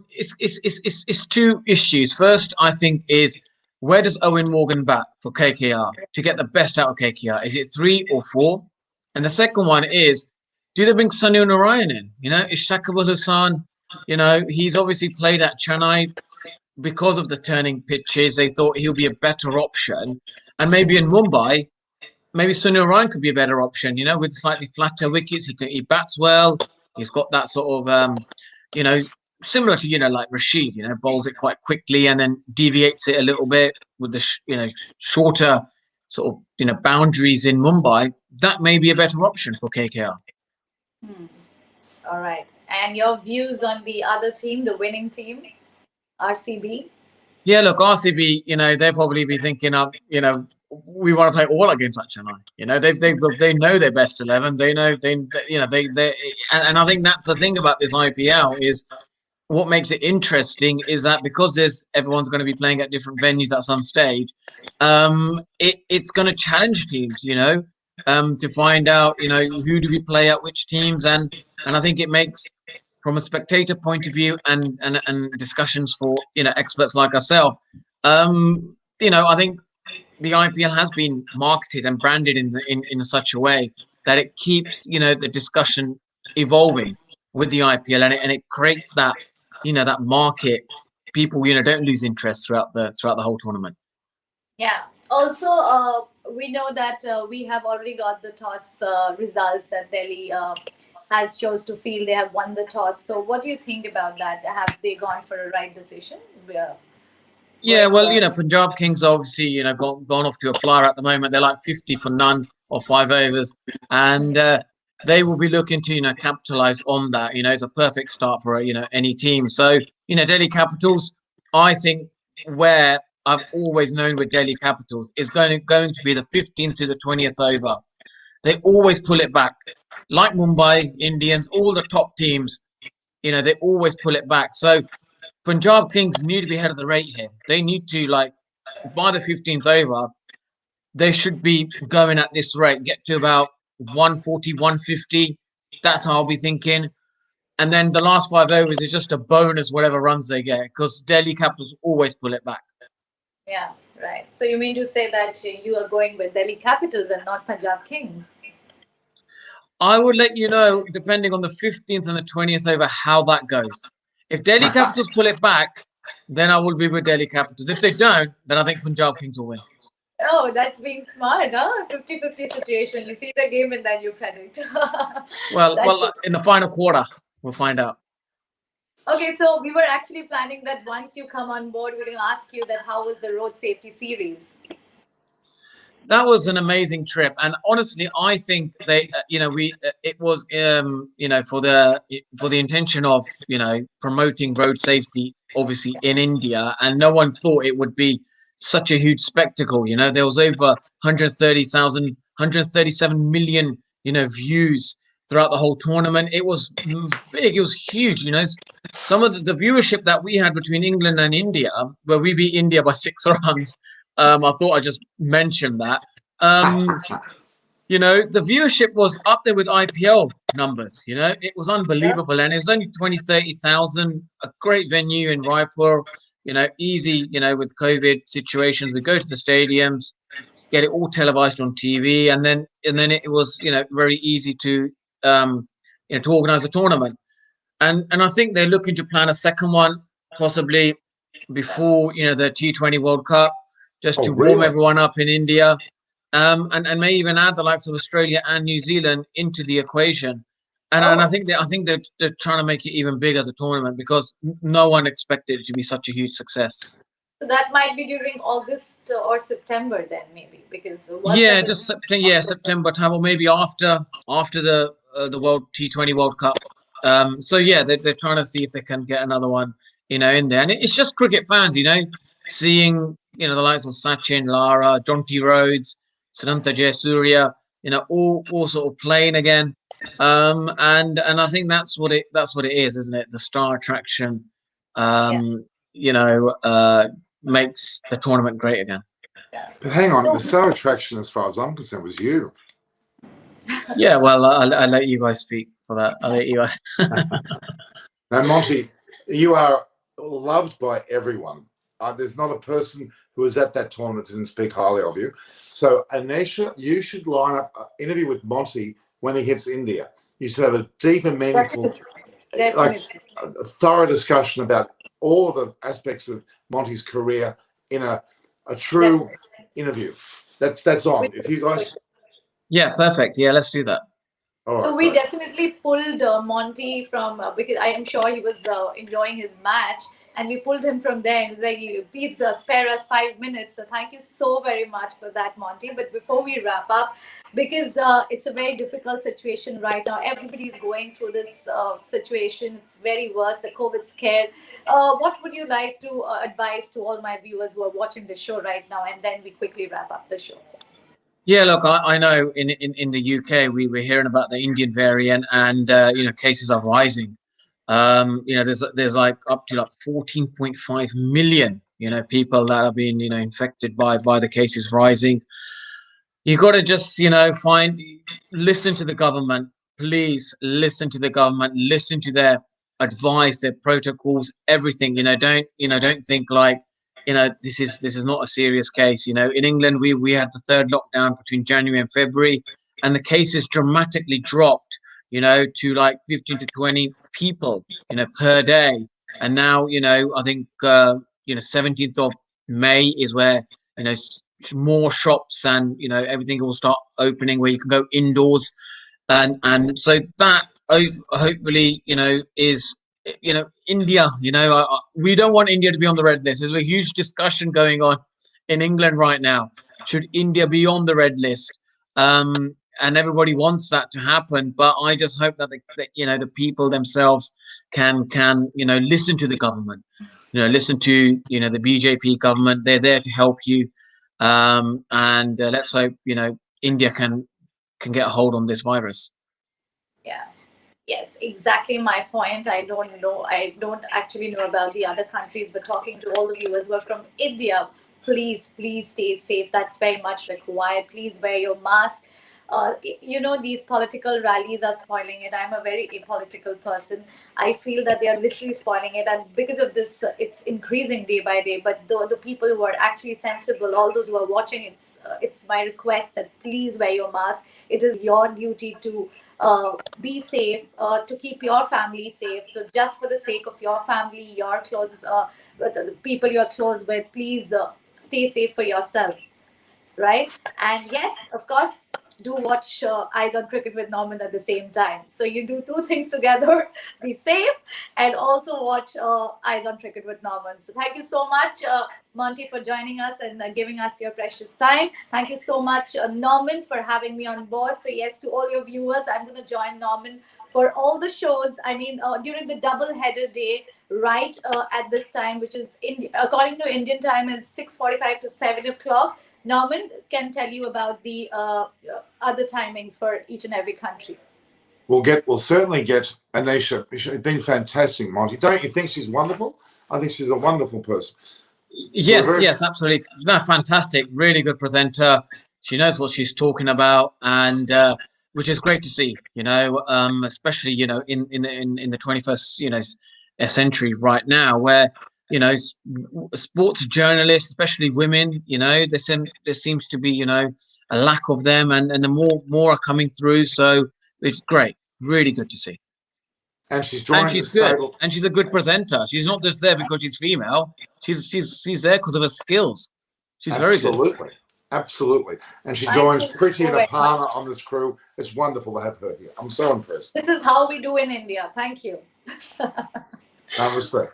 it's two issues. First, I think is where does Owen Morgan bat for KKR to get the best out of KKR? Is it 3 or 4? And the second one is, do they bring Sunil Narayan in? Is Shakib Al Hasan? He's obviously played at Chennai because of the turning pitches. They thought he'll be a better option, and maybe in Mumbai, maybe Sunil Narayan could be a better option. With slightly flatter wickets, he bats well. He's got that sort of you know, similar to like Rashid, bowls it quite quickly and then deviates it a little bit with the shorter sort of boundaries in Mumbai. That may be a better option for KKR.
Hmm. All right. And your views on the other team, the winning team, RCB?
Yeah, look, RCB, they'll probably be thinking of, we want to play all our games like Chennai. They know their best 11. They know and I think that's the thing about this IPL is what makes it interesting is that because everyone's going to be playing at different venues at some stage, it's going to challenge teams, to find out, who do we play at which teams, and I think it makes, from a spectator point of view and discussions for experts like ourselves, I think the IPL has been marketed and branded in such a way that it keeps the discussion evolving with the IPL, and it creates that that market. People don't lose interest throughout the whole tournament.
Yeah. Also, we know that we have already got the toss results that Delhi has chose to field. They have won the toss. So, what do you think about that? Have they gone for a right decision?
Yeah, well, Punjab Kings obviously gone off to a flyer at the moment. They're like 50 for none or 5 overs, and they will be looking to capitalize on that. It's a perfect start for any team. So Delhi Capitals, I think where I've always known with Delhi Capitals is going to be the 15th to the 20th over. They always pull it back, like Mumbai Indians, all the top teams. They always pull it back. So Punjab Kings need to be ahead of the rate here. They need to, by the 15th over, they should be going at this rate, get to about 140, 150. That's how I'll be thinking. And then the last 5 overs is just a bonus, whatever runs they get, because Delhi Capitals always pull it back.
Yeah, right. So you mean to say that you are going with Delhi Capitals and not Punjab Kings?
I would let you know, depending on the 15th and the 20th over, how that goes. If Delhi Capitals pull it back, then I will be with Delhi Capitals. If they don't, then I think Punjab Kings will win.
Oh, that's being smart, huh? 50-50 situation. You see the game and then you predict.
well, in the final quarter, we'll find out.
Okay, so we were actually planning that once you come on board, we're going to ask you that how was the road safety series?
That was an amazing trip, and honestly, I think they, it was, for the intention of, promoting road safety, obviously in India, and no one thought it would be such a huge spectacle. There was over 130,000, 137 million, views throughout the whole tournament. It was big. It was huge. Some of the viewership that we had between England and India, where we beat India by 6 runs. I thought I just mentioned that. The viewership was up there with IPL numbers. It was unbelievable, and it was only 20-30,000. A great venue in Raipur. Easy. With COVID situations, we go to the stadiums, get it all televised on TV, and then it was very easy to to organize a tournament. And I think they're looking to plan a second one, possibly before the T20 World Cup, just to warm everyone up in India, and may even add the likes of Australia and New Zealand into the equation. And I think they're trying to make it even bigger, the tournament, because no one expected it to be such a huge success.
So that might be during August or September then, maybe, because
September time, or maybe after the World T20 World Cup. So yeah, they're trying to see if they can get another one, in there, and it's just cricket fans, seeing the likes of Sachin, Lara, Jonty Rhodes, Sananta Jayasuriya, all sort of playing again, and I think that's what it is, isn't it? The star attraction, makes the tournament great again.
Yeah.
But hang on,
So,
the star attraction, as far as I'm concerned, was you.
Yeah, well, I'll let you guys speak for that. I'll let you guys.
Now, Monty, you are loved by everyone. There's not a person who was at that tournament that didn't speak highly of you. So, Anneysha, you should line up an interview with Monty when he hits India. You should have a deep and meaningful,
definitely,
like
definitely.
a thorough discussion about all the aspects of Monty's career in a true
Definitely.
interview. That's on. If you guys,
Yeah, perfect. Yeah, let's do that.
all
So
right,
we
great.
definitely pulled Monty from because I am sure he was enjoying his match, and we pulled him from there. And was like, please spare us 5 minutes. So thank you so very much for that, Monty. But before we wrap up, because it's a very difficult situation right now, everybody is going through this situation. It's very worse. The COVID scare. What would you like to advise to all my viewers who are watching the show right now? And then we quickly wrap up the show.
Yeah, look, I know in the UK we're hearing about the Indian variant, and cases are rising. There's like up to like 14.5 million people that have been infected by the cases rising. You got to just listen to the government. Please listen to the government. Listen to their advice, their protocols, everything. Don't think like this is not a serious case. In England we had the third lockdown between January and February, and the cases dramatically dropped. To like 15 to 20 people per day, and now I think 17th of May is where more shops and everything will start opening where you can go indoors, and so that hopefully is India. We don't want India to be on the red list. There's a huge discussion going on in England right now. Should India be on the red list? And everybody wants that to happen, but I just hope that the people themselves can listen to the government, listen to the BJP government. They're there to help you, and let's hope India can get a hold on this virus.
Yeah. Yes, exactly my point. I don't know. I don't actually know about the other countries, but talking to all the viewers who are from India, please, please stay safe. That's very much required. Please wear your mask. These political rallies are spoiling it. I'm a very apolitical person. I feel that they are literally spoiling it. And because of this, it's increasing day by day. But the people who are actually sensible, all those who are watching, it's my request that please wear your mask. It is your duty to be safe, to keep your family safe. So just for the sake of your family, your close, the people you're close with, please stay safe for yourself, right? And yes, of course, do watch Eyes on Cricket with Norman at the same time. So you do two things together: be safe and also watch Eyes on Cricket with Norman. So thank you so much, Monty, for joining us and giving us your precious time. Thank you so much, Norman, for having me on board. So yes, to all your viewers, I'm going to join Norman for all the shows. I mean, during the double header day, right at this time, which is according to Indian time, is 6:45 to 7 o'clock. Norman can tell you about the other timings for each and every country.
We'll certainly get Anneysha. She's been fantastic, Monty. Don't you think she's wonderful? I think she's a wonderful person.
Yes, absolutely. No, fantastic. Really good presenter. She knows what she's talking about, and which is great to see. Especially in the 21st century right now, where sports journalists, especially women, there seems to be a lack of them, and the more are coming through. So it's great. Really good to see.
And she's
And
joined the
she's good,
stable.
and she's a good presenter. She's not just there because she's female. She's there because of her skills. She's very good.
Absolutely. And she
Thank
joins
you
Pretty
so
and
very much.
Aparna on this crew. It's wonderful to have her here. I'm so impressed.
This is how we do in India. Thank you.
Namaste.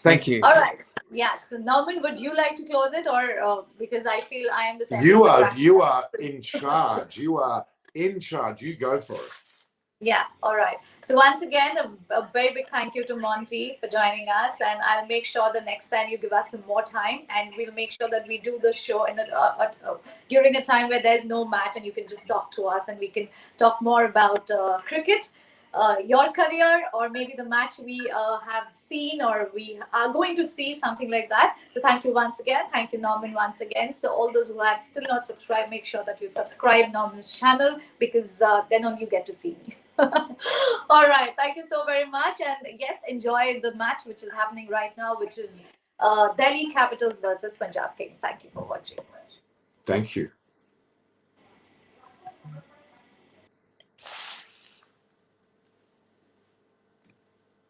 Thank you.
All right. Yeah. So Norman, would you like to close it, or because I feel I am the center
You
of
are
attraction?
in charge. You are in charge. You go for it.
Yeah, all right. So once again, a very big thank you to Monty for joining us, and I'll make sure the next time you give us some more time, and we'll make sure that we do the show during a time where there's no match, and you can just talk to us, and we can talk more about cricket. your career, or maybe the match we have seen or we are going to see, something like that. So thank you once again. Thank you, Norman, once again. So all those who have still not subscribed, make sure that you subscribe Norman's channel, because then only you get to see me. All right. Thank you so very much. And yes, enjoy the match which is happening right now, which is Delhi Capitals versus Punjab Kings. Thank you for watching.
Thank you.